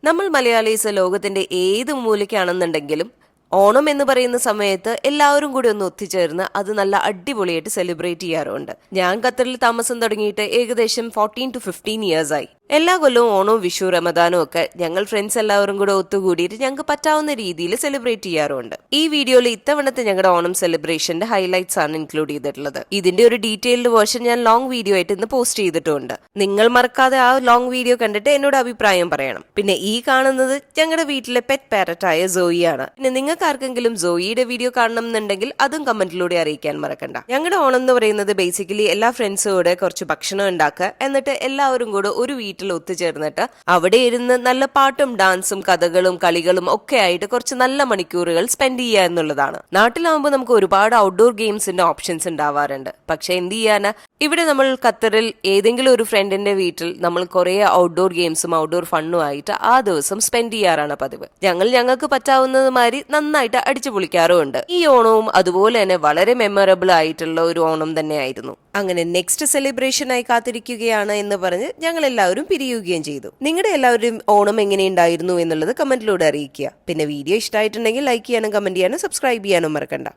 നമ്മൾ മലയാളീസ് ലോകത്തിന്റെ ഏത് മൂലയ്ക്കാണെന്നുണ്ടെങ്കിലും ഓണം എന്ന് പറയുന്ന സമയത്ത് എല്ലാവരും കൂടി ഒന്ന് ഒത്തുചേർന്ന് അത് നല്ല അടിപൊളിയായിട്ട് സെലിബ്രേറ്റ് ചെയ്യാറുണ്ട്. ഞാൻ ഖത്തറിൽ താമസം തുടങ്ങിയിട്ട് ഏകദേശം 14 to 15 ഇയേഴ്സ് ആയി. എല്ലാ കൊല്ലവും ഓണവും വിഷു റമദാനും ഒക്കെ ഞങ്ങൾ ഫ്രണ്ട്സ് എല്ലാവരും കൂടെ ഒത്തുകൂടിയിട്ട് ഞങ്ങൾക്ക് പറ്റാവുന്ന രീതിയിൽ സെലിബ്രേറ്റ് ചെയ്യാറുണ്ട്. ഈ വീഡിയോയിൽ ഇത്തവണത്തെ ഞങ്ങളുടെ ഓണം സെലിബ്രേഷന്റെ ഹൈലൈറ്റ്സ് ആണ് ഇൻക്ലൂഡ് ചെയ്തിട്ടുള്ളത്. ഇതിന്റെ ഒരു ഡീറ്റെയിൽഡ് വേർഷൻ ഞാൻ ലോങ് വീഡിയോ ആയിട്ട് ഇന്ന് പോസ്റ്റ് ചെയ്തിട്ടുണ്ട്. നിങ്ങൾ മറക്കാതെ ആ ലോങ് വീഡിയോ കണ്ടിട്ട് എന്നോട് അഭിപ്രായം പറയണം. പിന്നെ ഈ കാണുന്നത് ഞങ്ങളുടെ വീട്ടിലെ പെറ്റ് പാരറ്റായ സോയിയാണ്. പിന്നെ നിങ്ങൾക്ക് ആർക്കെങ്കിലും സോയിയുടെ വീഡിയോ കാണണം എന്നുണ്ടെങ്കിൽ അതും കമന്റിലൂടെ അറിയിക്കാൻ മറക്കണ്ട. ഞങ്ങളുടെ ഓണം എന്ന് പറയുന്നത് ബേസിക്കലി എല്ലാ ഫ്രണ്ട്സോടെ കുറച്ച് ഭക്ഷണം ഉണ്ടാക്കുക, എന്നിട്ട് എല്ലാവരും കൂടെ ഒരു വീട്ടിൽ ഒത്തുചേർന്നിട്ട് അവിടെ ഇരുന്ന് നല്ല പാട്ടും ഡാൻസും കഥകളും കളികളും ഒക്കെ ആയിട്ട് കുറച്ച് നല്ല മണിക്കൂറുകൾ സ്പെൻഡ് ചെയ്യുക എന്നുള്ളതാണ്. നാട്ടിലാവുമ്പോൾ നമുക്ക് ഒരുപാട് ഔട്ട്ഡോർ ഗെയിംസിന്റെ ഓപ്ഷൻസ് ഉണ്ടാവാറുണ്ട്. പക്ഷെ എന്ത് ചെയ്യാനാ, ഇവിടെ നമ്മൾ ഖത്തറിൽ ഏതെങ്കിലും ഒരു ഫ്രണ്ടിന്റെ വീട്ടിൽ നമ്മൾ കുറെ ഔട്ട്ഡോർ ഗെയിംസും ഔട്ട്ഡോർ ഫണ്ണും ആയിട്ട് ആ ദിവസം സ്പെൻഡ് ചെയ്യാറാണ് പതിവ്. ഞങ്ങൾക്ക് പറ്റാവുന്നത് മാതിരി നന്നായിട്ട് അടിച്ചു പൊളിക്കാറുമുണ്ട്. ഈ ഓണവും അതുപോലെ തന്നെ വളരെ മെമ്മറബിൾ ആയിട്ടുള്ള ഒരു ഓണം തന്നെയായിരുന്നു. അങ്ങനെ നെക്സ്റ്റ് സെലിബ്രേഷനായി കാത്തിരിക്കുകയാണ് എന്ന് പറഞ്ഞ് ഞങ്ങൾ എല്ലാവരും പിരിയുകയും ചെയ്തു. നിങ്ങളുടെ എല്ലാവരും ഓണം എങ്ങനെയുണ്ടായിരുന്നു എന്നുള്ളത് കമന്റിലൂടെ അറിയിക്കുക. പിന്നെ വീഡിയോ ഇഷ്ടമായിട്ടുണ്ടെങ്കിൽ ലൈക്ക് ചെയ്യാനും കമന്റ് ചെയ്യാനും സബ്സ്ക്രൈബ് ചെയ്യാനും മറക്കണ്ട.